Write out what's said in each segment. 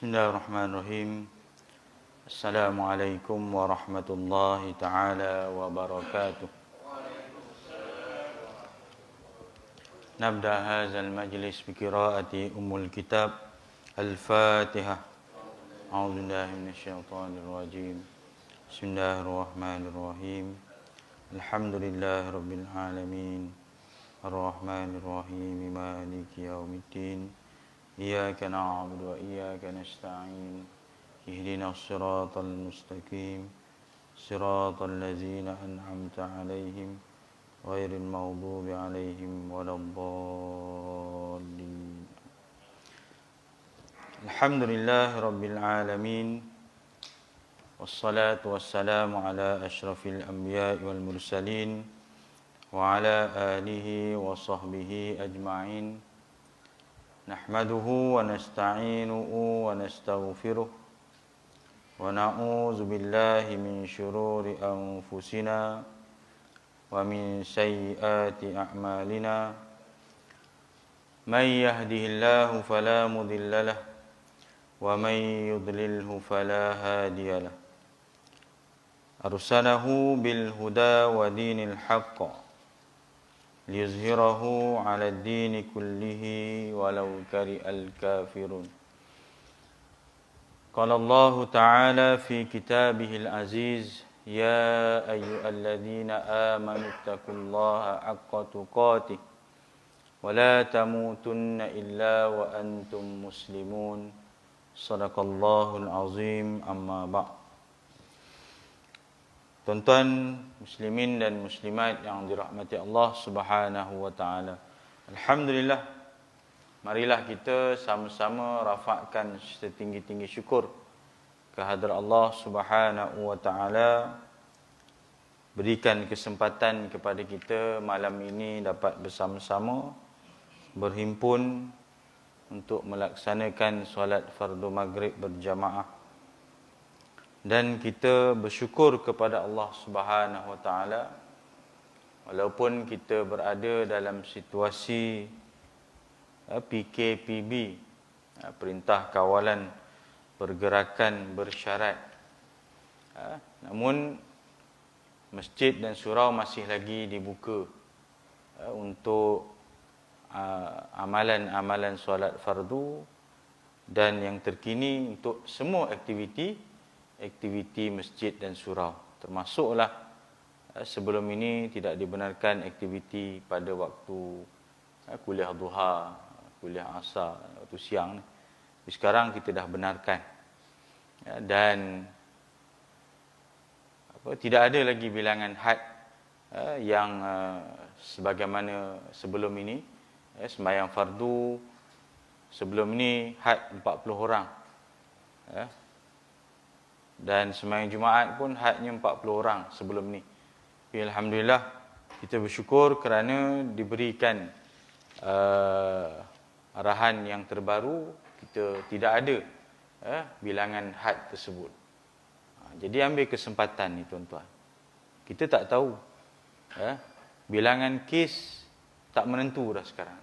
Bismillahirrahmanirrahim. Assalamualaikum warahmatullahi taala wabarakatuh. Nabda hadzal majlis bi qiraati ummul kitab Al-Fatihah. A'udzu billahi minasyaitonir rajim. Bismillahirrahmanirrahim. Alhamdulillahirabbil alamin. Ar-Rahmanir Rahim. Maliki yaumiddin. Iyyaka na'budu wa iyyaka nasta'in. Ihdinas siratal mustaqim. Siratal ladzina an'amta 'alaihim ghairil maghdubi 'alaihim waladdallin. Alhamdulillahirabbil alamin. Wassalatu wassalamu ala asyrafil anbiya'i wal mursalin wa ala alihi wa sahbihi ajma'in. Nahmaduhu wa nasta'inuhu wa nastaghfiruh wa na'udzu billahi min syururi anfusina wa min sayyiati a'malina. May yahdihillahu fala mudilla lahu wa may yudlilhu fala hadiya lahu. Arsalahu bil huda wa dinil haqq liyuzhirahu 'ala ad-dini kullihi walau karihal kafirun. Qala Allah Ta'ala fi kitabihil aziz, ya ayyuhalladzina amanu taqullaha haqqa tuqatih wa la tamutunna illa wa antum muslimun. Shadaqallahul azim. Amma ba'd. Tuan-tuan muslimin dan muslimat yang dirahmati Allah Subhanahu wa taala. Alhamdulillah, marilah kita sama-sama rafakkan setinggi-tinggi syukur kehadrat Allah Subhanahu wa taala, berikan kesempatan kepada kita malam ini dapat bersama-sama berhimpun untuk melaksanakan solat fardu maghrib berjamaah. Dan kita bersyukur kepada Allah Subhanahu wa taala walaupun kita berada dalam situasi PKPB, Perintah Kawalan Pergerakan Bersyarat, namun masjid dan surau masih lagi dibuka untuk amalan-amalan solat fardu, dan yang terkini untuk semua aktiviti masjid dan surau. Termasuklah sebelum ini tidak dibenarkan aktiviti pada waktu kuliah duha, kuliah asar, waktu siang ni. Sekarang kita dah benarkan. Dan tidak ada lagi bilangan had yang sebagaimana sebelum ini. Sembahyang fardu sebelum ini had 40 orang. Dan sembahyang Jumaat pun hadnya 40 orang sebelum ni. Alhamdulillah, kita bersyukur kerana diberikan arahan yang terbaru, kita tidak ada bilangan had tersebut. Jadi ambil kesempatan ni tuan-tuan. Kita tak tahu, bilangan kes tak menentu dah sekarang.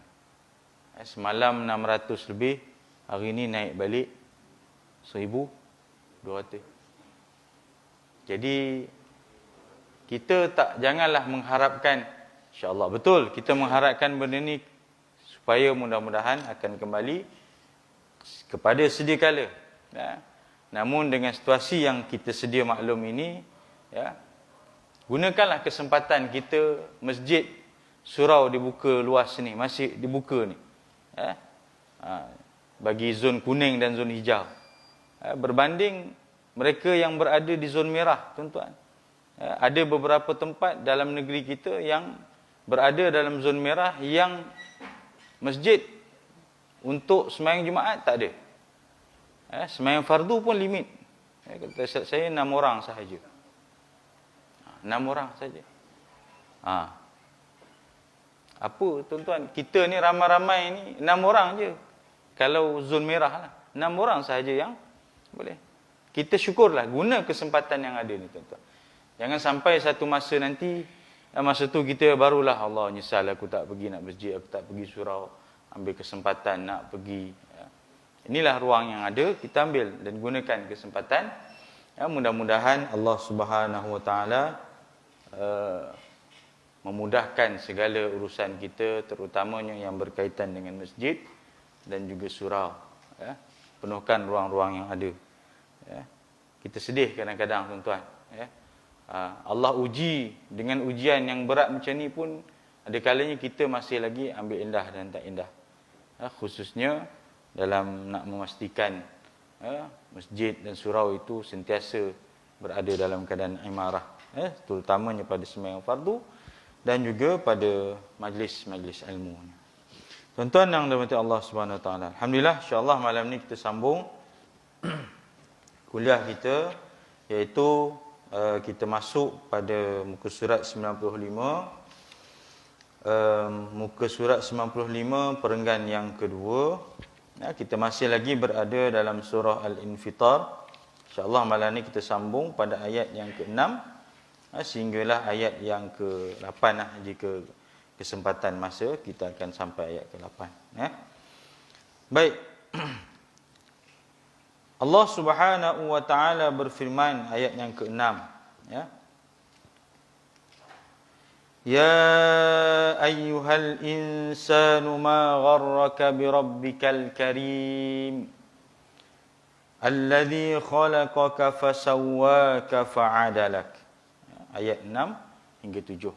Semalam 600 lebih, hari ni naik balik 1,200. Jadi kita janganlah mengharapkan, insya-Allah betul kita mengharapkan benda ni supaya mudah-mudahan akan kembali kepada sedia kala. Namun dengan situasi yang kita sedia maklum ini, gunakanlah kesempatan kita, masjid, surau dibuka luas ni, masih dibuka ni. Bagi zon kuning dan zon hijau. Berbanding mereka yang berada di zon merah, tuan-tuan. Ada beberapa tempat dalam negeri kita yang berada dalam zon merah yang masjid untuk sembahyang Jumaat tak ada. Sembahyang fardu pun limit. Kata saya 6 orang sahaja. 6 orang saja. Apa tuan-tuan? Kita ni ramai-ramai ni 6 orang je. Kalau zon merah lah. 6 orang sahaja yang boleh. Kita syukurlah, guna kesempatan yang ada ni tuan-tuan. Jangan sampai satu masa nanti, masa tu kita barulah Allah nyesal aku tak pergi nak masjid, aku tak pergi surau, ambil kesempatan nak pergi. Inilah ruang yang ada, kita ambil dan gunakan kesempatan. Ya, mudah-mudahan Allah Subhanahu Wa Taala memudahkan segala urusan kita, terutamanya yang berkaitan dengan masjid dan juga surau. Ya, penuhkan ruang-ruang yang ada. Ya, kita sedih kadang-kadang tuan-tuan. Ya, Allah uji dengan ujian yang berat macam ni pun ada kalanya kita masih lagi ambil indah dan tak indah. Ya, khususnya dalam nak memastikan masjid dan surau itu sentiasa berada dalam keadaan imarah, terutamanya pada sembahyang fardu dan juga pada majlis-majlis ilmu. Tuan-tuan yang dirahmati Allah Subhanahu Wa Taala, alhamdulillah, insya-Allah malam ni kita sambung kuliah kita, iaitu kita masuk pada muka surat 95, muka surat 95 perenggan yang kedua. Ya, kita masih lagi berada dalam surah Al-Infitar. InsyaAllah malam ni kita sambung pada ayat yang ke-6 sehinggalah ayat yang ke-8 jika kesempatan masa kita akan sampai ayat ke-8. Ya. Baik. Allah Subhanahu Wa Taala berfirman ayat yang ke-6, ya. Ya ayyuhal insanu ma gharraka birabbikal karim alladhi khalaqaka fasawwaka fa'adalak. Ayat 6 hingga 7.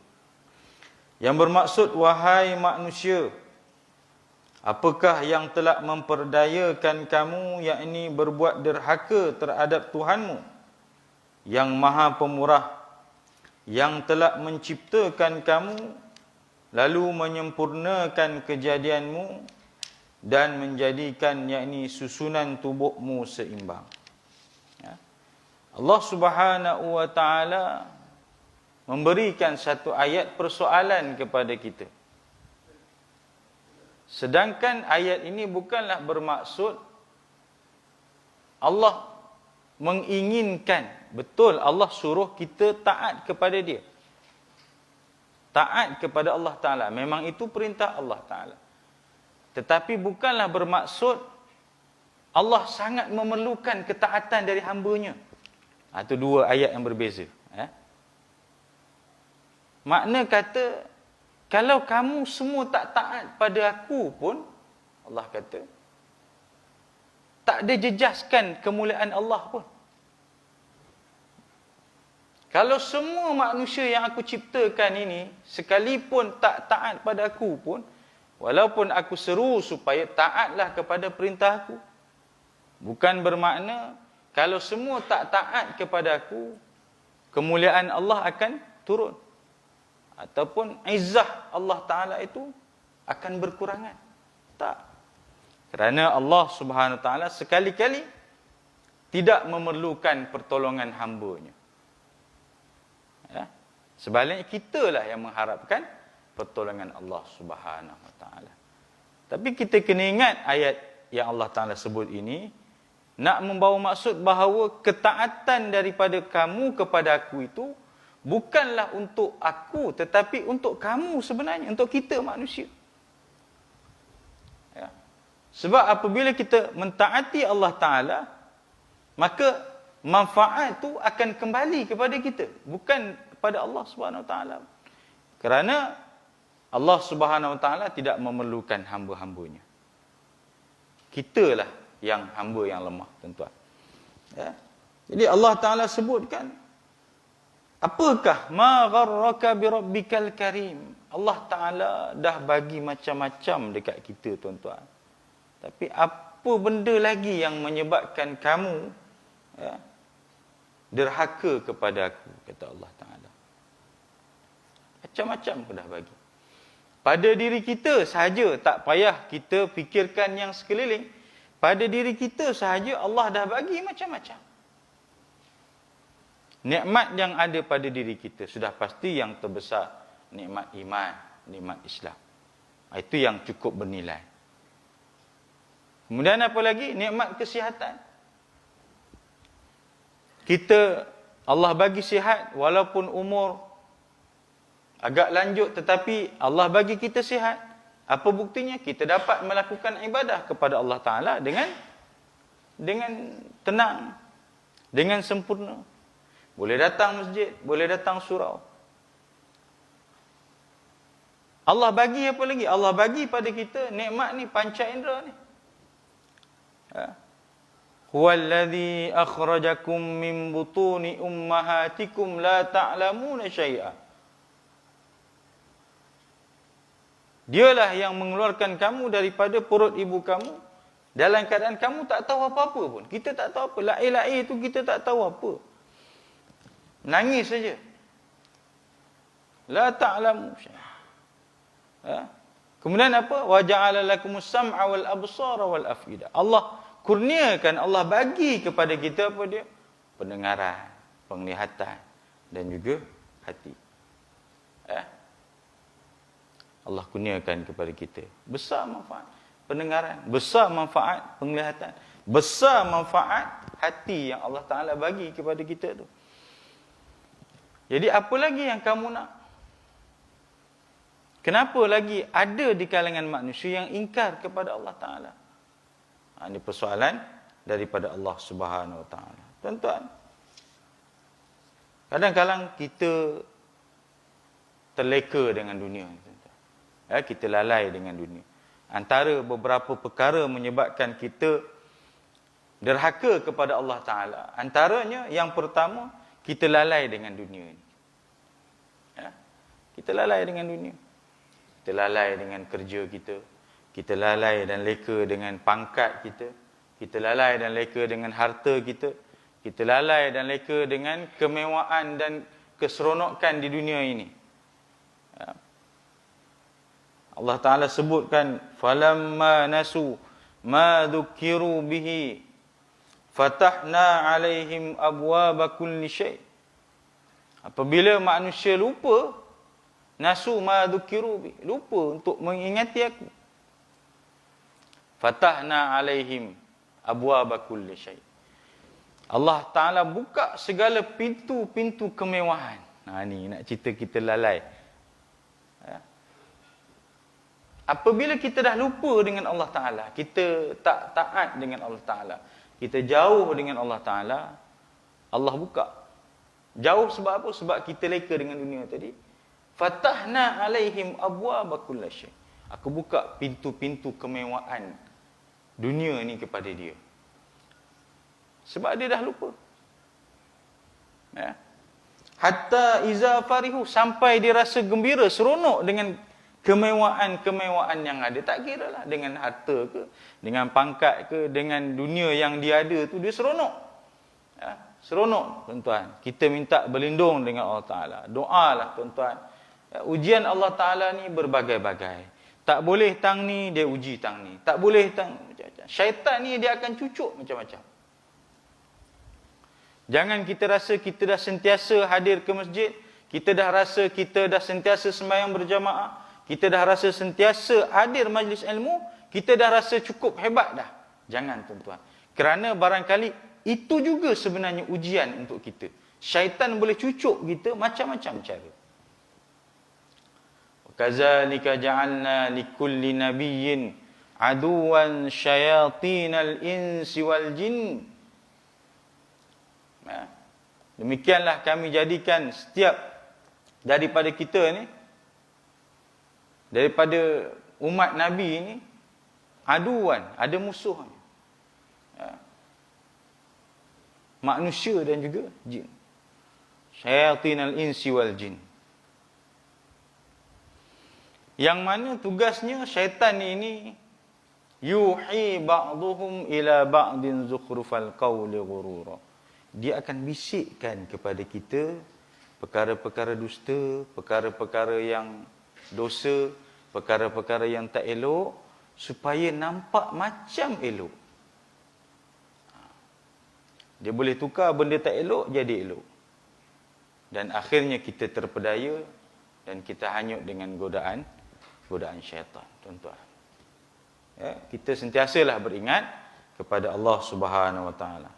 Yang bermaksud, wahai manusia, apakah yang telah memperdayakan kamu, yakni berbuat derhaka terhadap Tuhanmu yang Maha Pemurah, yang telah menciptakan kamu lalu menyempurnakan kejadianmu dan menjadikan yakni susunan tubuhmu seimbang. Ya. Allah Subhanahu Wa Taala memberikan satu ayat persoalan kepada kita. Sedangkan ayat ini bukanlah bermaksud Allah menginginkan, betul Allah suruh kita taat kepada dia. Taat kepada Allah Ta'ala. Memang itu perintah Allah Ta'ala. Tetapi bukanlah bermaksud Allah sangat memerlukan ketaatan dari hamba-Nya. Itu dua ayat yang berbeza. Makna kata, kalau kamu semua tak taat pada aku pun, Allah kata, tak ada jejaskan kemuliaan Allah pun. Kalau semua manusia yang aku ciptakan ini, sekalipun tak taat pada aku pun, walaupun aku seru supaya taatlah kepada perintah aku, bukan bermakna kalau semua tak taat kepada aku, kemuliaan Allah akan turun. Ataupun izzah Allah Ta'ala itu akan berkurangan. Tak. Kerana Allah Subhanahu Wa Ta'ala sekali-kali tidak memerlukan pertolongan hamba-Nya. Ya. Sebaliknya kitalah yang mengharapkan pertolongan Allah Subhanahu Wa Ta'ala. Tapi kita kena ingat ayat yang Allah Ta'ala sebut ini nak membawa maksud bahawa ketaatan daripada kamu kepada aku itu bukanlah untuk aku, tetapi untuk kamu sebenarnya, untuk kita manusia. Ya. Sebab apabila kita mentaati Allah Ta'ala, maka manfaat itu akan kembali kepada kita, bukan kepada Allah Subhanahu Wa Taala. Kerana Allah Subhanahu Wa Taala tidak memerlukan hamba-hambanya. Kitalah yang hamba yang lemah, tuan-tuan. Ya. Jadi Allah Ta'ala sebutkan, apakah ma gharraka bi rabbikal karim? Allah Ta'ala dah bagi macam-macam dekat kita, tuan-tuan. Tapi apa benda lagi yang menyebabkan kamu derhaka kepada aku, kata Allah Ta'ala. Macam-macam aku dah bagi. Pada diri kita sahaja, tak payah kita fikirkan yang sekeliling. Pada diri kita sahaja Allah dah bagi macam-macam. Nikmat yang ada pada diri kita sudah pasti yang terbesar nikmat iman, nikmat Islam. Itu yang cukup bernilai. Kemudian apa lagi? Nikmat kesihatan. Kita, Allah bagi sihat walaupun umur agak lanjut, tetapi Allah bagi kita sihat. Apa buktinya? Kita dapat melakukan ibadah kepada Allah Ta'ala dengan dengan tenang, dengan sempurna. Boleh datang masjid, boleh datang surau. Allah bagi apa lagi? Allah bagi pada kita nikmat ni, panca indera ni. Huwallazi akhrajakum min butuni ummahatikum la ta'lamuna syai'a. Dialah yang mengeluarkan kamu daripada perut ibu kamu dalam keadaan kamu tak tahu apa-apa pun. Kita tak tahu apa. Lahir-lahir tu kita tak tahu apa. Nangis saja. La ta'lamu syai'a. Kemudian apa? Wa ja'ala lakumus sam'a wal absara wal afida. Allah kurniakan, Allah bagi kepada kita apa dia? Pendengaran, penglihatan dan juga hati. Allah kurniakan kepada kita. Besar manfaat pendengaran, besar manfaat penglihatan, besar manfaat hati yang Allah Ta'ala bagi kepada kita tu. Jadi apa lagi yang kamu nak? Kenapa lagi ada di kalangan manusia yang ingkar kepada Allah Ta'ala? Ini persoalan daripada Allah Subhanahu Wa Ta'ala. Tuan-tuan, kadang-kadang kita terleka dengan dunia. Kita lalai dengan dunia. Antara beberapa perkara menyebabkan kita derhaka kepada Allah Ta'ala. Antaranya yang pertama, kita lalai dengan dunia ini. Kita lalai dengan dunia. Kita lalai dengan kerja kita. Kita lalai dan leka dengan pangkat kita. Kita lalai dan leka dengan harta kita. Kita lalai dan leka dengan kemewahan dan keseronokan di dunia ini. Allah Ta'ala sebutkan, falamma nasu ma dhukiru bihi fatahna alaihim abwaba kulli syai'. Apabila manusia lupa, nasu ma dhukiru bihi, lupa untuk mengingati aku, fatahna alaihim abwaba kulli syai'. Allah Ta'ala buka segala pintu-pintu kemewahan. Ni nak cerita kita lalai. Apabila kita dah lupa dengan Allah Ta'ala, kita tak taat dengan Allah Ta'ala, kita jauh dengan Allah Ta'ala, Allah buka. Jauh sebab apa? Sebab kita leka dengan dunia tadi. Fatahna alaihim abwaba kulli syai'. Aku buka pintu-pintu kemewahan dunia ni kepada dia. Sebab dia dah lupa. Hatta iza farihu, sampai dia rasa gembira, seronok dengan kemewahan-kemewahan yang ada. Tak kira lah dengan harta ke, dengan pangkat ke, dengan dunia yang dia ada tu, dia seronok. Seronok, tuan-tuan. Kita minta berlindung dengan Allah Ta'ala. Doalah, tuan-tuan. Ujian Allah Ta'ala ni berbagai-bagai. Tak boleh tang ni, dia uji tang ni. Tak boleh tang macam-macam. Syaitan ni dia akan cucuk macam-macam. Jangan kita rasa kita dah sentiasa hadir ke masjid, kita dah rasa kita dah sentiasa sembahyang berjamaah, kita dah rasa sentiasa hadir majlis ilmu, kita dah rasa cukup hebat dah. Jangan, tuan-tuan. Kerana barangkali itu juga sebenarnya ujian untuk kita. Syaitan boleh cucuk kita macam-macam cara. Kazalika ja'alna likulli nabiyyin aduwan syayatinal insi wal jin. Demikianlah kami jadikan setiap daripada kita ni, daripada umat Nabi ini, aduan, ada musuhnya. Manusia dan juga jin. Syayatinal insi wal jin. Yang mana tugasnya syaitan ini, yuhi ba'duhum ila ba'din zukhrufal qawli ghurura. Dia akan bisikkan kepada kita perkara-perkara dusta, perkara-perkara yang dosa, perkara-perkara yang tak elok, supaya nampak macam elok. Dia boleh tukar benda tak elok jadi elok. Dan akhirnya kita terpedaya dan kita hanyut dengan godaan syaitan, tuan-tuan. Kita sentiasalah beringat kepada Allah Subhanahu Wa Taala.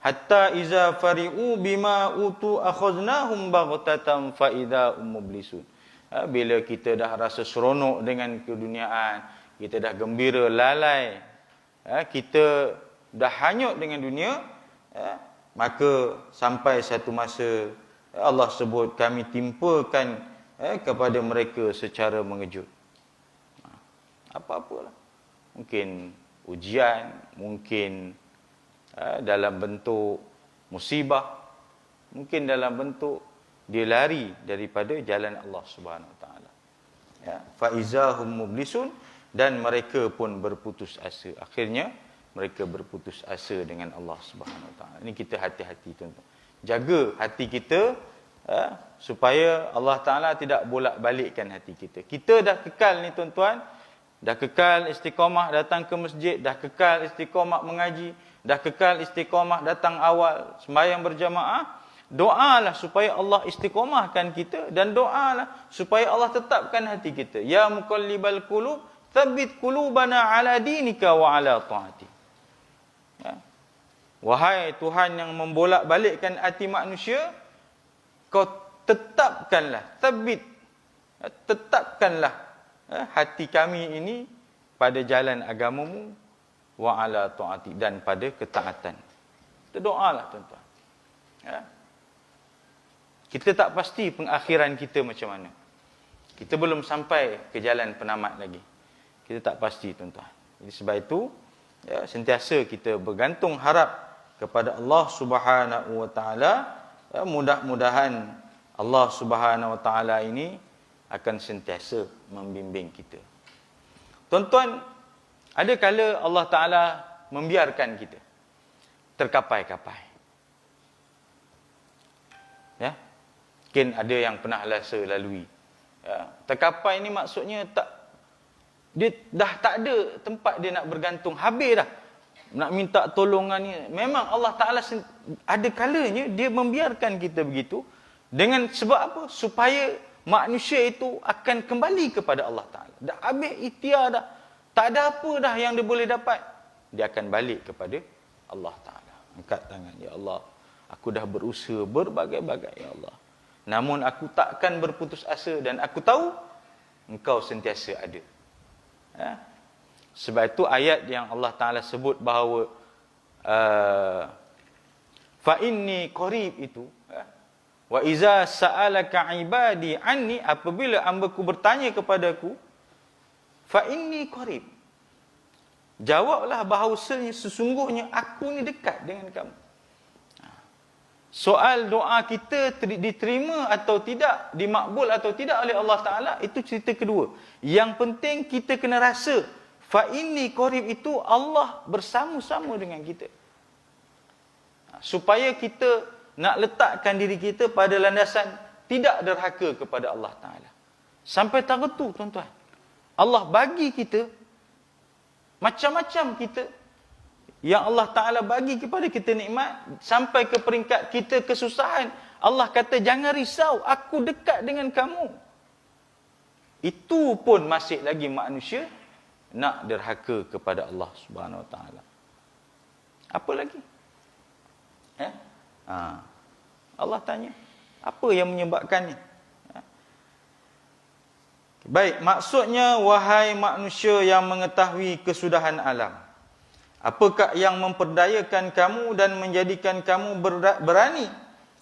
Hatta iza fari'u bima utu akhaznahum baghtatan fa idza mublisun. Bila kita dah rasa seronok dengan keduniaan, kita dah gembira, lalai kita dah hanyut dengan dunia, maka sampai satu masa Allah sebut kami timpakan kepada mereka secara mengejut. Apa-apalah. Mungkin ujian, mungkin dalam bentuk musibah, mungkin dalam bentuk dia lari daripada jalan Allah Subhanahu Wa Taala. Fa izahum mublisun, dan mereka pun berputus asa. Akhirnya mereka berputus asa dengan Allah Subhanahu Wa Taala. Ini kita hati-hati tuan-tuan. Jaga hati kita supaya Allah Taala tidak bolak-balikkan hati kita. Kita dah kekal ni tuan-tuan, dah kekal istiqamah datang ke masjid, dah kekal istiqamah mengaji, dah kekal istiqamah datang awal sembahyang berjamaah. Doalah supaya Allah istiqamahkan kita, dan doalah supaya Allah tetapkan hati kita. Ya muqallibal qulub, tsabbit qulubana ala dinika wa ala ta'ati. Wahai Tuhan yang membolak-balikkan hati manusia, kau tetapkanlah, tetapkanlah hati kami ini pada jalan agamamu, wa ala ta'ati, dan pada ketaatan. Kita doalah tuan-tuan. Kita tak pasti pengakhiran kita macam mana. Kita belum sampai ke jalan penamat lagi. Kita tak pasti tuan-tuan. Jadi sebab itu sentiasa kita bergantung harap kepada Allah Subhanahu Wa Taala. Mudah-mudahan Allah Subhanahu Wa Taala ini akan sentiasa membimbing kita. Tuan-tuan, ada kala Allah Taala membiarkan kita terkapai-kapai. Ya. Mungkin ada yang pernah rasa lalui. Terkapai ni maksudnya dia dah tak ada tempat dia nak bergantung, habis dah. Nak minta tolongan ni. Memang Allah Taala ada kalanya dia membiarkan kita begitu dengan sebab apa? Supaya manusia itu akan kembali kepada Allah Taala. Dah habis ikhtiar dah. Tak ada apa dah yang dia boleh dapat. Dia akan balik kepada Allah Taala. Angkat tangan, ya Allah, aku dah berusaha berbagai-bagai, ya Allah. Namun aku takkan berputus asa, dan aku tahu Engkau sentiasa ada. Sebab itu ayat yang Allah Ta'ala sebut bahawa fa inni qarib itu, wa iza sa'alaka ibadi anni, apabila hamba-Ku bertanya kepadaku, fa inni qarib, jawablah bahawasanya sesungguhnya aku ni dekat dengan kamu. Soal doa kita diterima atau tidak, dimakbul atau tidak oleh Allah Ta'ala, itu cerita kedua. Yang penting kita kena rasa fa inni qarib itu Allah bersama-sama dengan kita. Supaya kita nak letakkan diri kita pada landasan tidak derhaka kepada Allah Ta'ala. Sampai tahap tu tuan-tuan, Allah bagi kita macam-macam kita yang Allah Ta'ala bagi kepada kita nikmat, sampai ke peringkat kita kesusahan, Allah kata jangan risau, aku dekat dengan kamu. Itu pun masih lagi manusia nak derhaka kepada Allah Subhanahu Wa Ta'ala. Apa lagi? Allah tanya, apa yang menyebabkannya? Baik, maksudnya wahai manusia yang mengetahui kesudahan alam, apakah yang memperdayakan kamu dan menjadikan kamu berani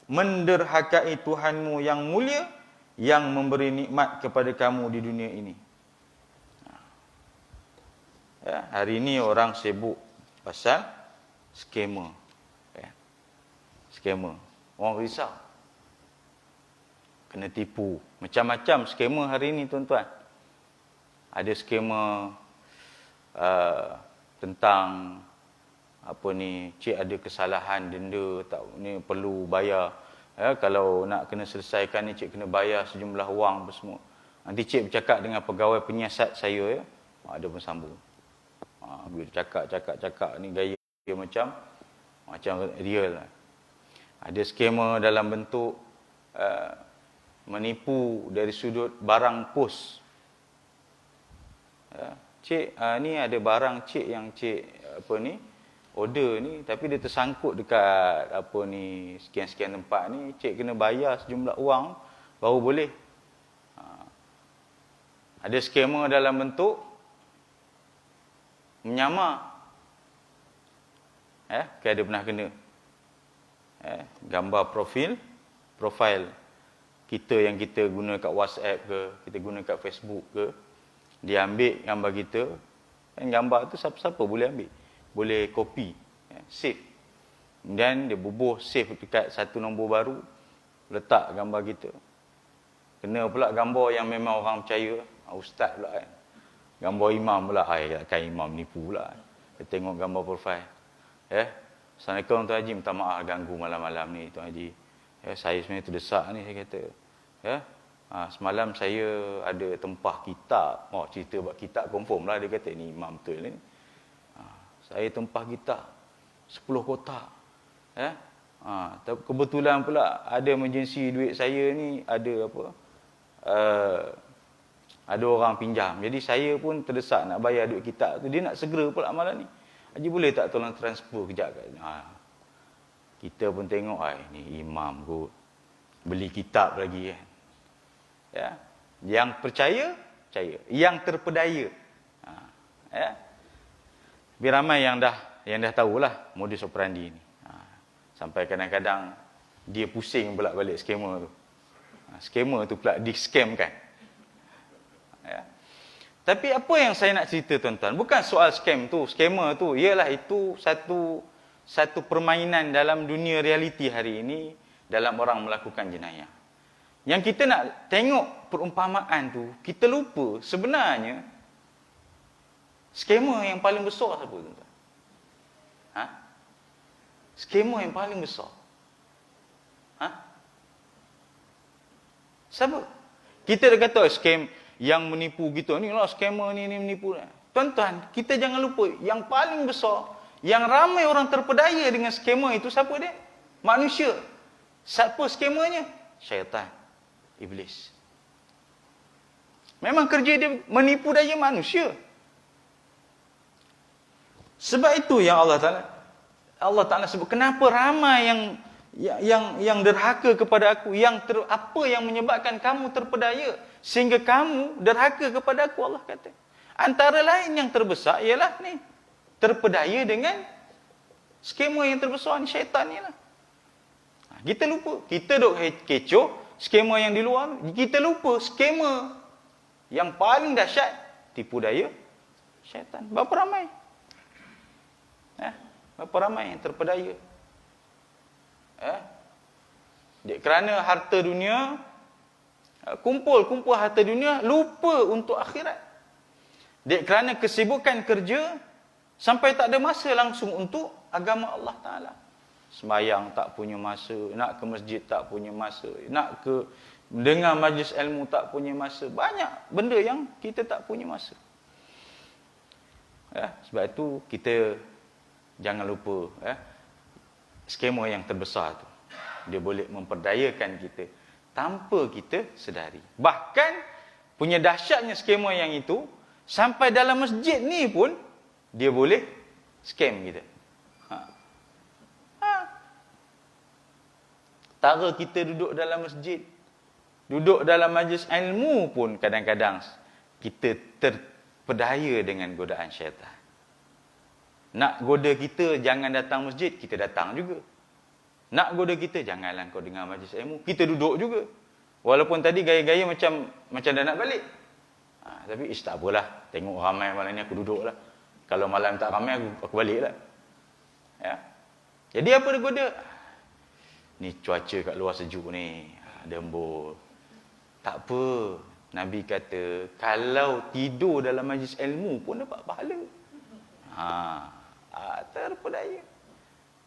menderhakai Tuhanmu yang mulia, yang memberi nikmat kepada kamu di dunia ini? Hari ini orang sibuk pasal skema. Skema. Orang risau. Kena tipu. Macam-macam skema hari ini tuan-tuan. Ada skema tentang apa ni, cik ada kesalahan denda tak ni perlu bayar, kalau nak kena selesaikan ni cik kena bayar sejumlah wang apa semua. Nanti cik bercakap dengan pegawai penyiasat saya, ada pun sambung. Bila cakap ni gaya macam real lah. Ada skema dalam bentuk menipu dari sudut barang pos. Cik, ni ada barang cik yang cik apa ni order ni, tapi dia tersangkut dekat apa ni sekian-sekian tempat ni, cik kena bayar sejumlah wang baru boleh. Ada skema dalam bentuk menyamar Ada pernah kena. Gambar profil kita yang kita guna kat WhatsApp ke, kita guna kat Facebook ke, dia ambil gambar kita, dan gambar tu siapa-siapa boleh ambil, boleh copy, save, kemudian dia bubuh save dekat satu nombor baru, letak gambar kita. Kena pula gambar yang memang orang percaya, ustaz pula kan, gambar imam pula, kan imam nipu pula. Dia tengok gambar profil, Assalamualaikum Tuan Haji, minta maaf ganggu malam-malam ni Tuan Haji. Saya sebenarnya terdesak ni, saya kata. Semalam saya ada tempah kitab. Cerita buat kitab confirm lah, dia kata ni imam betul ni. Saya tempah kitab 10 kotak. Kebetulan pula ada emergency duit saya ni, ada apa? Ada orang pinjam. Jadi saya pun terdesak nak bayar duit kitab tu. Dia nak segera pula malam ni. Haji boleh tak tolong transfer kejap kat kita pun tengok, ni imam kot. Beli kitab lagi kan. Yang percaya. Yang terpedaya. Tapi ramai yang dah tahulah modus operandi ni. Sampai kadang-kadang dia pusing pula balik skamer tu. Skamer tu pula di-scam kan. Tapi apa yang saya nak cerita tuan-tuan, bukan soal scam tu, skamer tu, ialah itu satu permainan dalam dunia realiti hari ini dalam orang melakukan jenayah. Yang kita nak tengok perumpamaan tu, kita lupa sebenarnya skamer yang paling besar siapa tuan-tuan? Skamer yang paling besar. Siapa? Kita dah kata scam yang menipu gitu, ni lah skamer ni menipu. Tuan-tuan, kita jangan lupa yang paling besar, yang ramai orang terpedaya dengan skamer itu siapa dia? Manusia. Siapa skamernya? Syaitan, iblis. Memang kerja dia menipu daya manusia. Sebab itu yang Allah Ta'ala sebut, kenapa ramai yang derhaka kepada aku, apa yang menyebabkan kamu terpedaya sehingga kamu derhaka kepada aku, Allah kata. Antara lain yang terbesar ialah ni, terpedaya dengan skema yang terbesar ni, syaitan ni lah. Kita lupa, kita duk kecoh skema yang di luar, kita lupa skema yang paling dahsyat, tipu daya syaitan. Berapa ramai? Berapa ramai yang terpedaya? Kerana harta dunia, kumpul harta dunia, lupa untuk akhirat. Kerana kesibukan kerja, sampai tak ada masa langsung untuk agama Allah Ta'ala. Sembayang tak punya masa, nak ke masjid tak punya masa, nak ke dengar majlis ilmu tak punya masa. Banyak benda yang kita tak punya masa. Sebab itu kita jangan lupa skema yang terbesar tu. Dia boleh memperdayakan kita tanpa kita sedari. Bahkan punya dahsyatnya skema yang itu, sampai dalam masjid ni pun dia boleh scam kita. Tara kita duduk dalam masjid, duduk dalam majlis ilmu pun kadang-kadang kita terpedaya dengan godaan syaitan. Nak goda kita jangan datang masjid, kita datang juga. Nak goda kita, janganlah kau dengar majlis ilmu, kita duduk juga. Walaupun tadi gaya-gaya macam dah nak balik. Tapi tak apalah, tengok ramai malam ni aku duduk lah. Kalau malam tak ramai aku balik lah. Jadi apa dia goda? Ni cuaca kat luar sejuk ni, ada embun. Tak apa, Nabi kata kalau tidur dalam majlis ilmu pun dapat pahala. Terpedaya.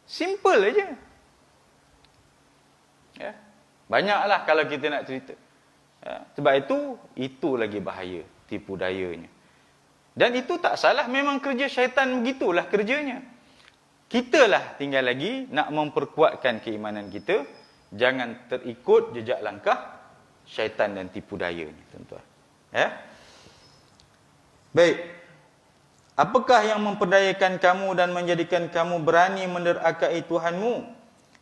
Simple aja. Banyaklah kalau kita nak cerita. Sebab itu lagi bahaya, tipu dayanya. Dan itu tak salah, memang kerja syaitan begitulah kerjanya. Kitalah tinggal lagi nak memperkuatkan keimanan kita, jangan terikut jejak langkah syaitan dan tipu dayanya, tuan-tuan. Baik. Apakah yang memperdayakan kamu dan menjadikan kamu berani menderhakai Tuhanmu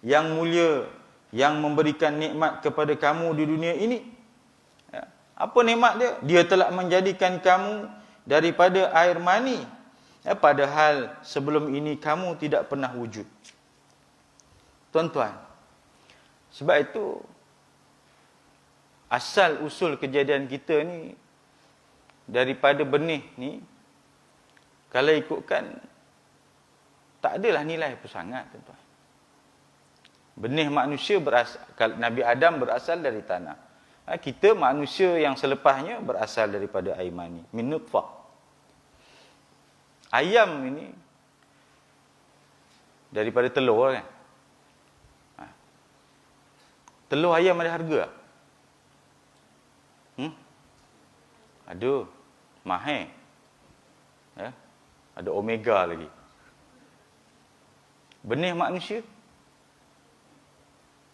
yang mulia, yang memberikan nikmat kepada kamu di dunia ini? Apa nikmat dia? Dia telah menjadikan kamu daripada air mani Padahal sebelum ini kamu tidak pernah wujud. Tuan-tuan, sebab itu asal usul kejadian kita ni daripada benih ni, kalau ikutkan tak adalah nilai apa sangat, tuan-tuan. Benih manusia berasal, Nabi Adam berasal dari tanah. Kita manusia yang selepasnya berasal daripada air mani, min nutfah. Ayam ini daripada telur kan. Telur ayam ada harga tak? Ada. Mahal. Ada omega lagi. Benih manusia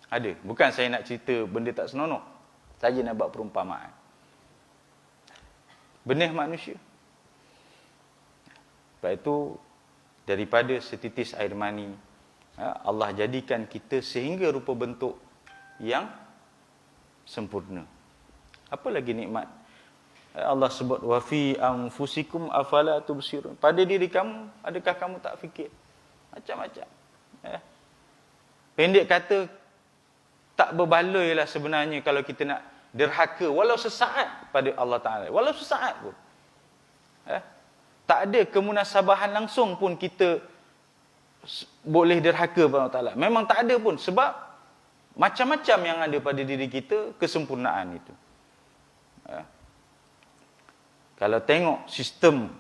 ada. Bukan saya nak cerita benda tak senonoh. Saja nak buat perumpamaan. Benih manusia. Sebab itu, daripada setitis air mani, Allah jadikan kita sehingga rupa bentuk yang sempurna. Apa lagi nikmat? Allah sebut, wa fi anfusikum afala tubsirun. Pada diri kamu, adakah kamu tak fikir? Macam-macam. Pendek kata, tak berbaloi lah sebenarnya kalau kita nak derhaka walau sesaat pada Allah Ta'ala. Walau sesaat pun. Tak ada kemunasabahan langsung pun kita boleh derhaka pada Allah Ta'ala. Memang tak ada pun. Sebab macam-macam yang ada pada diri kita, kesempurnaan itu. Kalau tengok sistem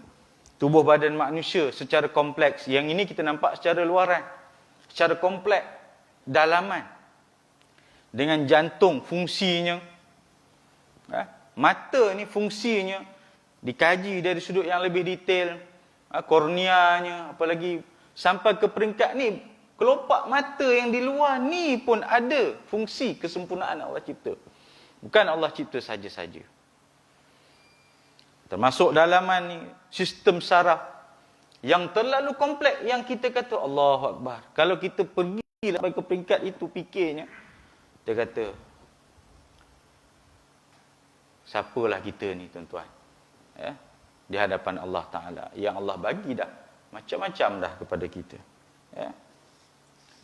tubuh badan manusia secara kompleks, yang ini kita nampak secara luaran. Secara kompleks, dalaman. Dengan jantung fungsinya, mata ni fungsinya dikaji dari sudut yang lebih detail, korneanya, apalagi sampai ke peringkat ni, kelopak mata yang di luar ni pun ada fungsi kesempurnaan Allah cipta. Bukan Allah cipta saja-saja. Termasuk dalaman ni, sistem saraf yang terlalu kompleks, yang kita kata Allahu Akbar. Kalau kita pergi sampai ke peringkat itu fikirnya, dia kata, siapalah kita ni, tuan-tuan, di hadapan Allah Ta'ala, yang Allah bagi dah macam-macam dah kepada kita.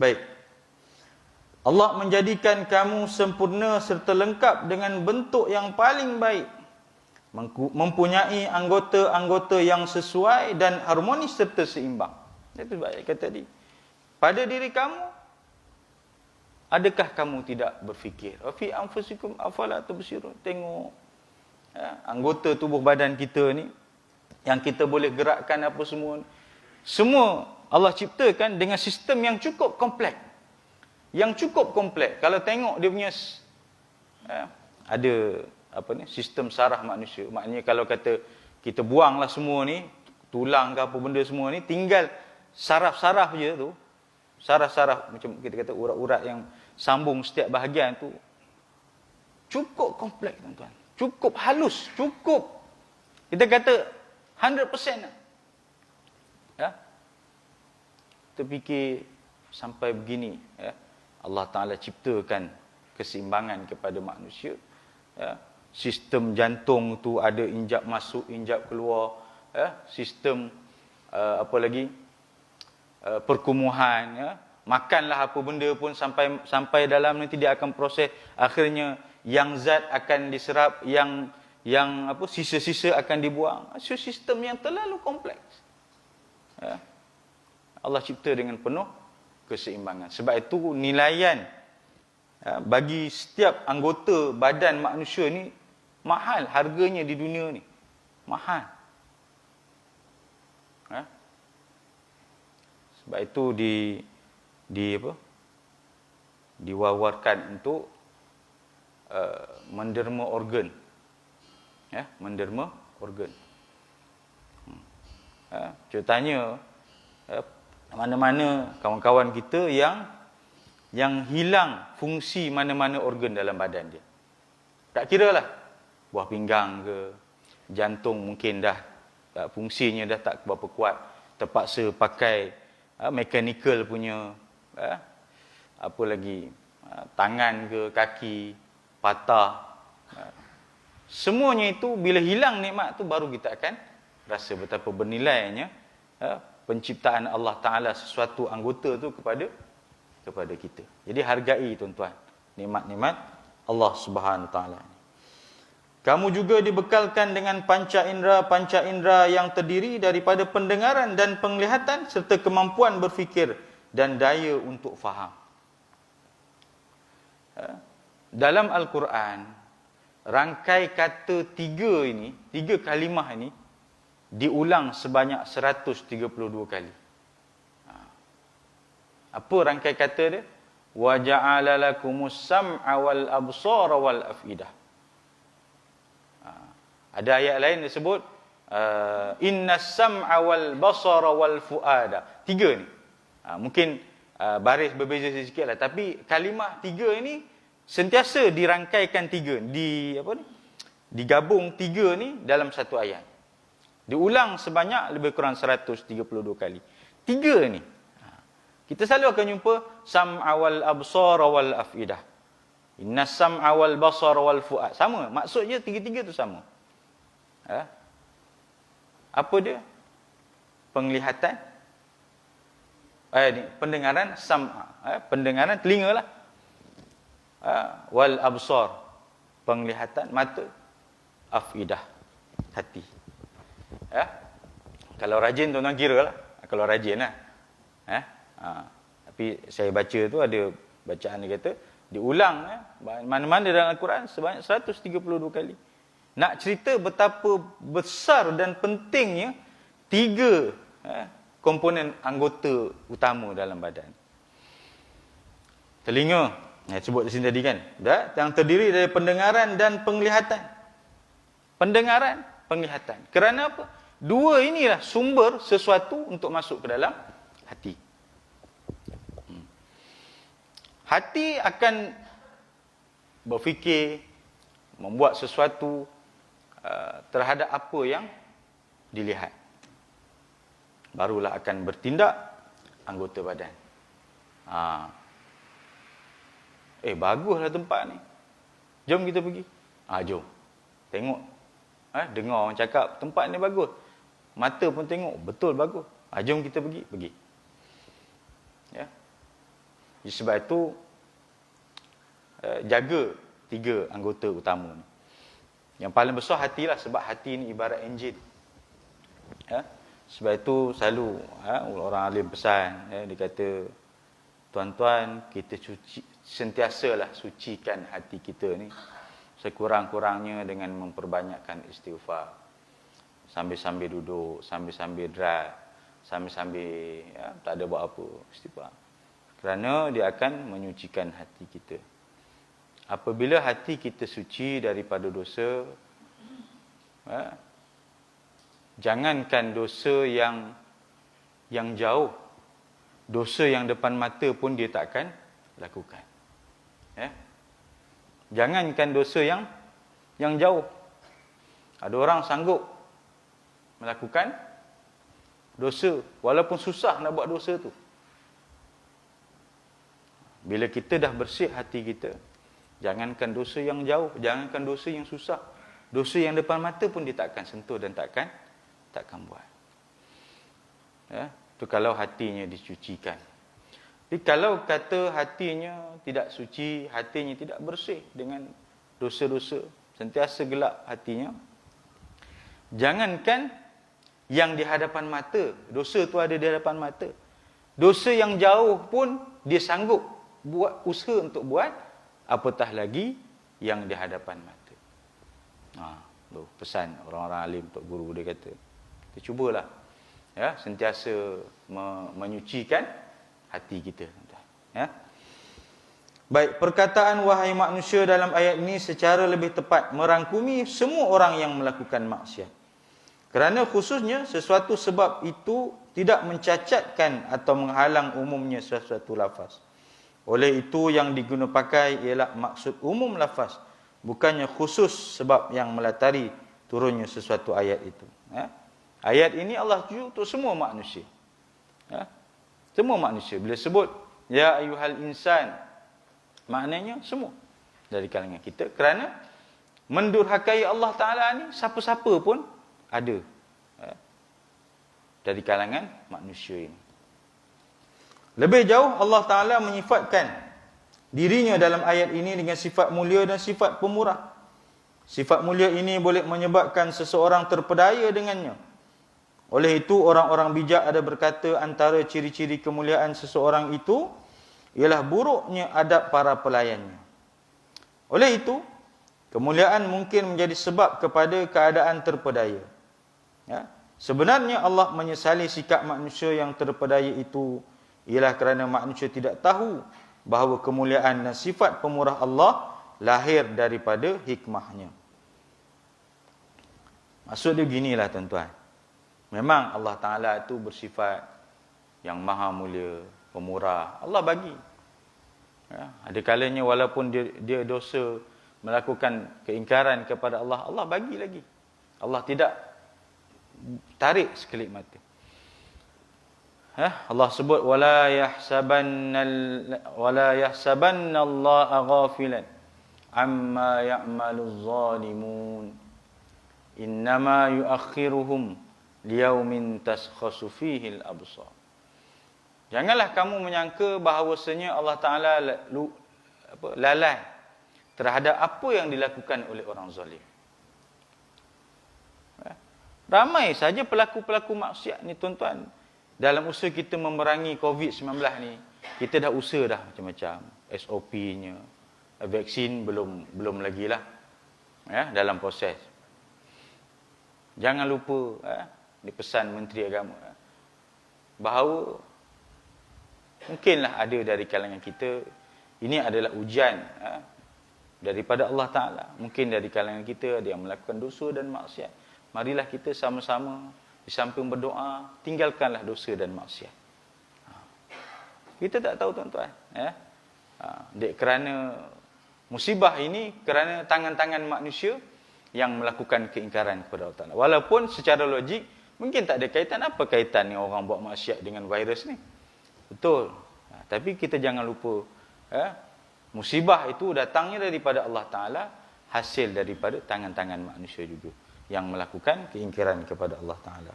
Baik, Allah menjadikan kamu sempurna serta lengkap dengan bentuk yang paling baik, mempunyai anggota-anggota yang sesuai dan harmonis serta seimbang. Itu baik kata tadi. Pada diri kamu, adakah kamu tidak berfikir? Fi anfusikum afala tubsirun. Tengok anggota tubuh badan kita ni, yang kita boleh gerakkan apa semua ni, semua Allah ciptakan dengan sistem yang cukup kompleks. Yang cukup kompleks. Kalau tengok dia punya ada sistem saraf manusia. Maknanya kalau kata kita buanglah semua ni, tulang ke apa benda semua ni, tinggal saraf-saraf je tu. Saraf-saraf, macam kita kata urat-urat yang sambung setiap bahagian tu, cukup kompleks, tuan-tuan. Cukup halus, cukup, kita kata 100% lah. Kita fikir sampai begini, Allah Ta'ala ciptakan keseimbangan kepada manusia. Sistem jantung tu ada injap masuk, injap keluar. Sistem apa lagi, perkumuhan, makanlah apa benda pun sampai dalam nanti dia akan proses, akhirnya yang zat akan diserap, yang sisa-sisa akan dibuang. Sistem yang terlalu kompleks. Allah cipta dengan penuh keseimbangan. Sebab itu nilaian bagi setiap anggota badan manusia ni mahal, harganya di dunia ni mahal. Sebab itu diwawarkan untuk menderma organ. Menderma organ. Ceritanya mana-mana kawan-kawan kita yang hilang fungsi mana-mana organ dalam badan dia. Tak kira lah buah pinggang ke, jantung mungkin dah fungsinya dah tak berapa kuat, terpaksa pakai mechanical punya, apa lagi, tangan ke, kaki patah. Semuanya itu bila hilang nikmat tu, baru kita akan rasa betapa bernilainya penciptaan Allah Ta'ala sesuatu anggota tu kepada kita. Jadi hargai tuan-tuan nikmat-nikmat Allah Subhanahu Ta'ala. Kamu juga dibekalkan dengan panca indera yang terdiri daripada pendengaran dan penglihatan serta kemampuan berfikir dan daya untuk faham. Dalam Al-Quran, rangkai kata tiga kalimah ini diulang sebanyak 132 kali. Apa rangkai kata dia? Wa ja'ala lakumus sam'a wal absara wal afidah. Ada ayat lain disebut innas sam'a wal basara wal fuada. 3 ni. Mungkin baris berbeza sikitlah, tapi kalimah 3 ini sentiasa dirangkaikan 3, digabung 3 ni dalam satu ayat. Diulang sebanyak lebih kurang 132 kali. 3 ni. Kita selalu akan jumpa sam'a wal absara wal afidah. Innas sam'a wal basara wal fuad. Sama, maksudnya tiga-tiga tu sama. Apa dia? Penglihatan, pendengaran, sam'a, pendengaran telinga lah. Wal absar, penglihatan mata, afidah, hati. Kalau rajin tuan-tuan kira lah. Kalau rajin lah. Tapi saya baca tu ada bacaan dia kata diulang mana-mana dalam Al-Quran sebanyak 132 kali. Nak cerita betapa besar dan pentingnya 3 komponen anggota utama dalam badan. Telinga, sebut di sini tadi kan, yang terdiri dari pendengaran dan penglihatan. Pendengaran, penglihatan. Kerana apa? 2 inilah sumber sesuatu untuk masuk ke dalam hati. Hati akan berfikir, membuat sesuatu terhadap apa yang dilihat. Barulah akan bertindak anggota badan. Baguslah tempat ni. Jom kita pergi. Jom. Tengok. Dengar orang cakap tempat ni bagus. Mata pun tengok, betul bagus. Jom kita pergi. Ya. Sebab itu jaga 3 anggota utama ni. Yang paling besar hatilah, sebab hati ni ibarat enjin. Sebab itu selalu orang alim pesan, dia kata, tuan-tuan, kita sentiasalah sucikan hati kita ni sekurang-kurangnya dengan memperbanyakkan istighfar. Sambil-sambil duduk, sambil-sambil drive, sambil-sambil tak ada buat apa, istighfar. Kerana dia akan menyucikan hati kita. Apabila hati kita suci daripada dosa, jangankan dosa yang jauh, dosa yang depan mata pun dia tak akan lakukan. Jangankan dosa yang jauh. Ada orang sanggup melakukan dosa walaupun susah nak buat dosa tu. Bila kita dah bersih hati kita, jangankan dosa yang jauh, jangankan dosa yang susah, dosa yang depan mata pun dia takkan sentuh dan takkan buat. Itu kalau hatinya dicucikan. Tapi kalau kata hatinya tidak suci, hatinya tidak bersih dengan dosa-dosa, sentiasa gelap hatinya, jangankan yang di hadapan mata, dosa tu ada di hadapan mata, dosa yang jauh pun dia sanggup buat usaha untuk buat, apatah lagi yang di hadapan mata. Pesan orang-orang alim, untuk guru dia kata, kita cubalah sentiasa menyucikan hati kita. Baik, perkataan wahai manusia dalam ayat ini secara lebih tepat merangkumi semua orang yang melakukan maksiat. Kerana khususnya sesuatu sebab itu tidak mencacatkan atau menghalang umumnya sesuatu lafaz. Oleh itu yang diguna pakai ialah maksud umum lafaz, bukannya khusus sebab yang melatari turunnya sesuatu ayat itu. Ayat ini Allah tuju untuk semua manusia. Semua manusia. Bila sebut ya ayyuhal insan, maknanya semua dari kalangan kita. Kerana mendurhakai Allah Ta'ala ni siapa-siapa pun ada. dari kalangan manusia ini. Lebih jauh Allah Ta'ala menyifatkan dirinya dalam ayat ini dengan sifat mulia dan sifat pemurah. Sifat mulia ini boleh menyebabkan seseorang terpedaya dengannya. Oleh itu orang-orang bijak ada berkata antara ciri-ciri kemuliaan seseorang itu ialah buruknya adab para pelayannya. Oleh itu kemuliaan mungkin menjadi sebab kepada keadaan terpedaya. Ya. Sebenarnya Allah menyesali sikap manusia yang terpedaya itu ialah kerana manusia tidak tahu bahawa kemuliaan dan sifat pemurah Allah lahir daripada hikmahnya. Maksud dia beginilah tuan-tuan. Memang Allah Ta'ala itu bersifat yang maha mulia, pemurah. Allah bagi. Ya, ada kalanya walaupun dia dosa, melakukan keingkaran kepada Allah, Allah bagi lagi. Allah tidak tarik sekelip mata. Allah sebut wala yahsabanna Allah ghafilan amma ya'maluz zalimun innama yuakhiruhum liyaumin taskhasu fihi al-absar. Janganlah kamu menyangka bahawasanya Allah Taala lalai terhadap apa yang dilakukan oleh orang zalim. Ramai saja pelaku-pelaku maksiat ni tuan-tuan. Dalam usaha kita memerangi COVID-19 ni, kita dah usaha dah macam-macam. SOP-nya, vaksin belum lagi lah. Ya, dalam proses. Jangan lupa, di pesan Menteri Agama, bahawa mungkinlah ada dari kalangan kita, ini adalah ujian daripada Allah Ta'ala. Mungkin dari kalangan kita ada yang melakukan dosa dan maksiat. Marilah kita sama-sama di samping berdoa, tinggalkanlah dosa dan maksiat. Kita tak tahu tuan-tuan. Kerana musibah ini, kerana tangan-tangan manusia yang melakukan keingkaran kepada Allah Ta'ala. Walaupun secara logik, mungkin tak ada kaitan. Apa kaitan ni orang buat maksiat dengan virus ni? Betul. Tapi kita jangan lupa, musibah itu datangnya daripada Allah Ta'ala, hasil daripada tangan-tangan manusia juga yang melakukan keingkaran kepada Allah Ta'ala.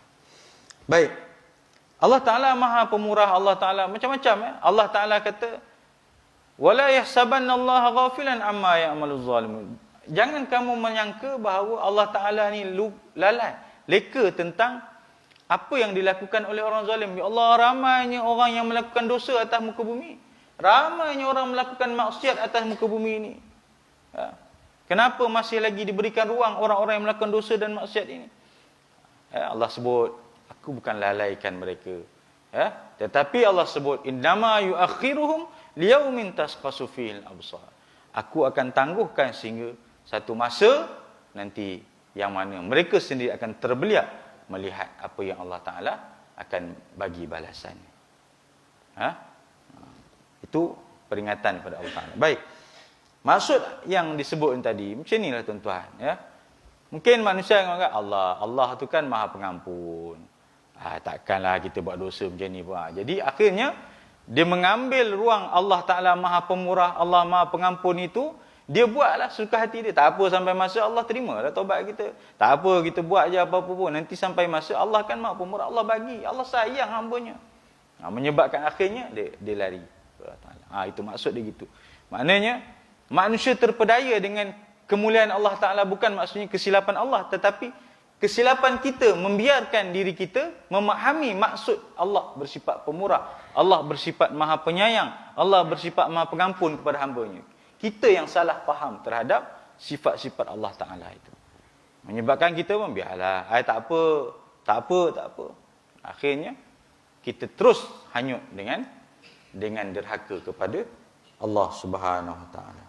Baik. Allah Ta'ala maha pemurah, Allah Ta'ala macam-macam. Allah Ta'ala kata, wala yahsabanna Allah ghafilan amma ya'maluz zalimun. Jangan kamu menyangka bahawa Allah Ta'ala ni lalai, leka tentang apa yang dilakukan oleh orang zalim. Ya Allah, ramainya orang yang melakukan dosa atas muka bumi. Ramainya orang melakukan maksiat atas muka bumi ini. Kenapa masih lagi diberikan ruang orang-orang yang melakukan dosa dan maksiat ini? Allah sebut, aku bukan lalaikan mereka. Tetapi Allah sebut, innama yuakhiruhum liyaumin taskhasu fihil absar. Aku akan tangguhkan sehingga satu masa nanti yang mana mereka sendiri akan terbeliak melihat apa yang Allah Ta'ala akan bagi balasan. Itu peringatan kepada Allah Ta'ala. Baik. Maksud yang disebut tadi, macam inilah tuan-tuan. Mungkin manusia yang mengatakan, Allah tu kan maha pengampun. Takkanlah kita buat dosa macam ni pun. Jadi akhirnya, dia mengambil ruang Allah Ta'ala maha pemurah, Allah maha pengampun itu, dia buatlah suka hati dia. Tak apa sampai masa Allah terima lah taubat kita. Tak apa kita buat je apa-apa pun. Nanti sampai masa Allah kan maha pemurah, Allah bagi. Allah sayang hamba-Nya. Menyebabkan akhirnya dia lari. Itu maksud dia gitu. Maknanya, manusia terpedaya dengan kemuliaan Allah Ta'ala bukan maksudnya kesilapan Allah. Tetapi kesilapan kita membiarkan diri kita memahami maksud Allah bersifat pemurah. Allah bersifat maha penyayang. Allah bersifat maha pengampun kepada hamba-Nya. Kita yang salah faham terhadap sifat-sifat Allah Ta'ala itu. Menyebabkan kita membiarlah. Tak apa. Akhirnya, kita terus hanyut dengan derhaka kepada Allah Subhanahu Wa Ta'ala.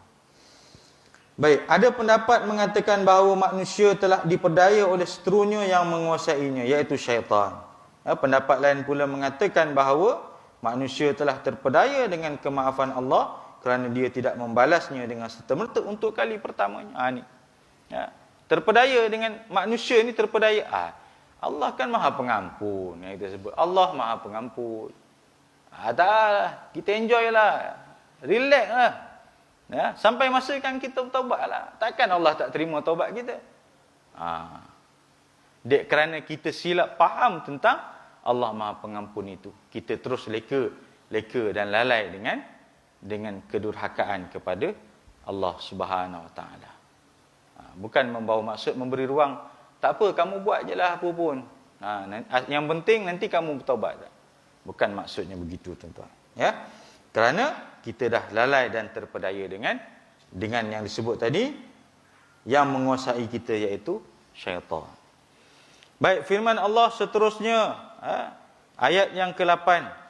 Baik, ada pendapat mengatakan bahawa manusia telah diperdaya oleh seterunya yang menguasainya, iaitu syaitan. Pendapat lain pula mengatakan bahawa manusia telah terpedaya dengan kemaafan Allah kerana dia tidak membalasnya dengan serta-merta untuk kali pertamanya. Ni. Terpedaya dengan manusia ni terpedaya. Allah kan maha pengampun. Yang kita sebut, Allah maha pengampun. Tak, kita enjoy lah. Relax lah. Sampai masa kan kita bertaubat lah. Takkan Allah tak terima taubat kita? Kerana kita silap faham tentang Allah Maha Pengampun itu. Kita terus leka dan lalai dengan kedurhakaan kepada Allah Subhanahu Wa Taala. Bukan membawa maksud memberi ruang, tak apa kamu buat jelah apa pun. Yang penting nanti kamu bertaubat. Bukan maksudnya begitu, tuan-tuan. Ya. Kerana kita dah lalai dan terpedaya dengan yang disebut tadi, yang menguasai kita iaitu syaitan. Baik, firman Allah seterusnya, ayat yang ke-8.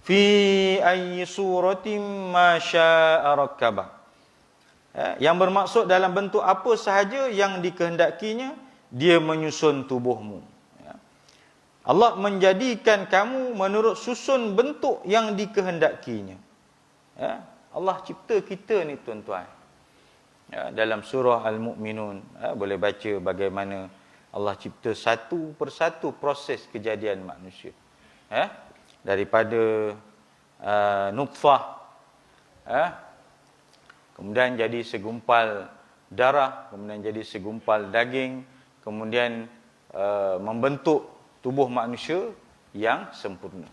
Fi ayyi suratin ma syaa rakkaba. Yang bermaksud dalam bentuk apa sahaja yang dikehendakinya, dia menyusun tubuhmu. Allah menjadikan kamu menurut susun bentuk yang dikehendakinya. Allah cipta kita ni, tuan-tuan. Dalam surah Al-Mu'minun, boleh baca bagaimana Allah cipta satu persatu proses kejadian manusia. Daripada nutfah, kemudian jadi segumpal darah, kemudian jadi segumpal daging, kemudian membentuk tubuh manusia yang sempurna.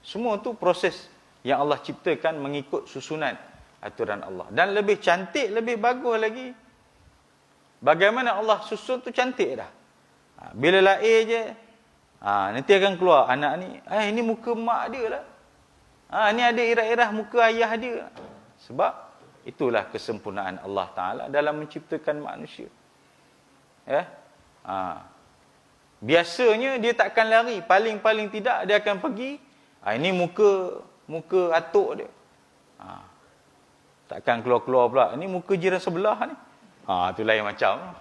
Semua tu proses yang Allah ciptakan mengikut susunan aturan Allah. Dan lebih cantik, lebih bagus lagi, bagaimana Allah susun tu cantik dah. Bila lahir je, nanti akan keluar anak ni, ini muka mak dia lah. Ni ada irah-irah muka ayah dia. Sebab itulah kesempurnaan Allah Ta'ala dalam menciptakan manusia. Biasanya dia takkan lari, paling-paling tidak dia akan pergi. Ini muka atuk dia. Takkan keluar-keluar pula. Ini muka jiran sebelah ni. Itu lain macam.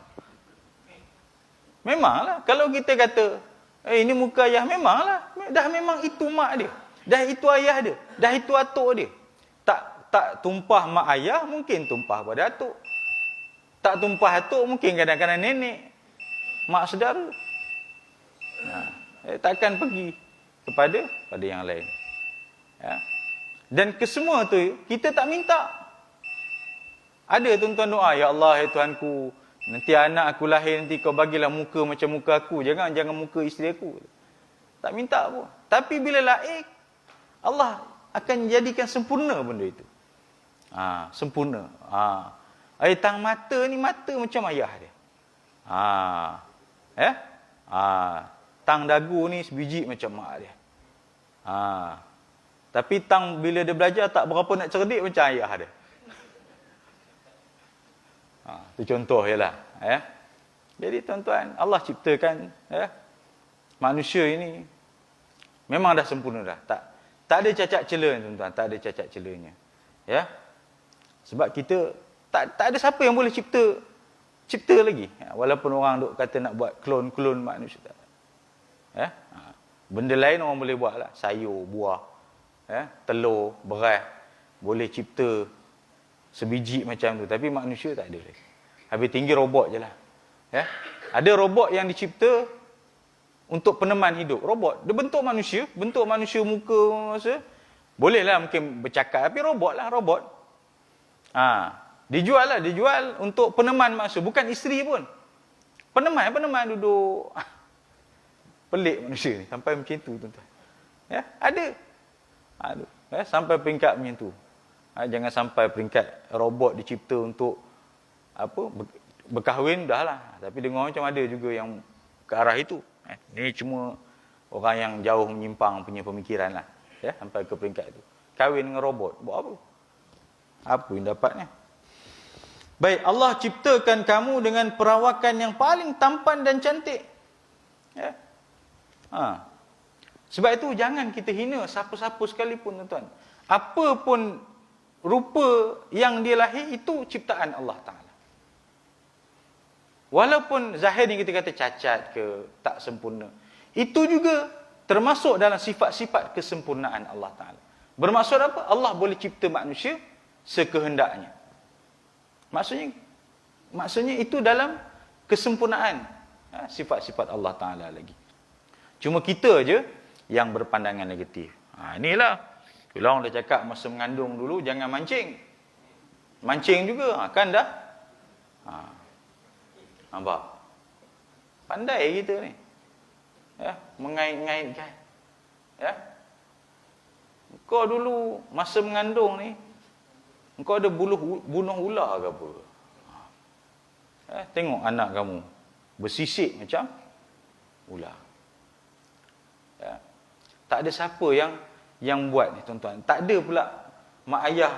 Memanglah kalau kita kata, ini muka ayah, memanglah dah memang itu mak dia. Dah itu ayah dia, dah itu atuk dia. Tak tumpah mak ayah, mungkin tumpah pada atuk. Tak tumpah atuk, mungkin kadang-kadang nenek, mak saudara. Takkan pergi kepada yang lain. Dan kesemua tu kita tak minta. Ada tuan-tuan doa, ya Allah, ya Tuhanku, nanti anak aku lahir, nanti kau bagilah muka macam muka aku, jangan muka isteri aku. Tak minta pun. Tapi bila lahir, Allah akan jadikan sempurna benda itu. Sempurna. Tang mata ni mata macam ayah dia. Tang dagu ni sebiji macam mak dia. Tapi tang bila dia belajar tak berapa nak cerdik macam ayah dia. Itu contoh jelah. Jadi tuan-tuan, Allah ciptakan manusia ini memang dah sempurna dah. Tak ada cacat cela, tuan-tuan, tak ada cacat celanya. Sebab kita tak ada siapa yang boleh cipta lagi. Walaupun orang duk kata nak buat klon manusia. Benda lain orang boleh buat lah. Sayur, buah, telur, beras. Boleh cipta sebiji macam tu. Tapi manusia tak ada lagi. Habis tinggi robot je lah. Ada robot yang dicipta untuk peneman hidup. Robot. Dia bentuk manusia muka masa. Bolehlah mungkin bercakap. Tapi robot lah, robot. Dijual untuk peneman manusia. Bukan isteri pun. Peneman duduk. Pelik manusia ni. Sampai macam tu, tuan-tuan. Ada. Sampai peringkat macam tu. Jangan sampai peringkat robot dicipta untuk berkahwin dah lah. Tapi dengar macam ada juga yang ke arah itu. Ni cuma orang yang jauh menyimpang punya pemikiran lah. Sampai ke peringkat itu. Kahwin dengan robot. Buat apa? Apa yang dapatnya? Baik, Allah ciptakan kamu dengan perawakan yang paling tampan dan cantik. Sebab itu jangan kita hina siapa-siapa sekalipun, tuan-tuan. Apa pun rupa yang dia lahir, itu ciptaan Allah Ta'ala. Walaupun zahir ni kita kata cacat ke, tak sempurna, itu juga termasuk dalam sifat-sifat kesempurnaan Allah Ta'ala. Bermaksud apa? Allah boleh cipta manusia sekehendaknya. Maksudnya itu dalam kesempurnaan sifat-sifat Allah Ta'ala lagi. Cuma kita je yang berpandangan negatif. Inilah, bila orang dah cakap masa mengandung dulu, jangan mancing. Mancing juga, kan dah? Nampak? Pandai kita ni. Ya, mengait-ngaitkan. Ya. Kau dulu masa mengandung ni, kau ada bunuh ular ke apa? Tengok anak kamu bersisik macam ular. Ya. Tak ada siapa yang buat ni tuan-tuan. Tak ada pula mak ayah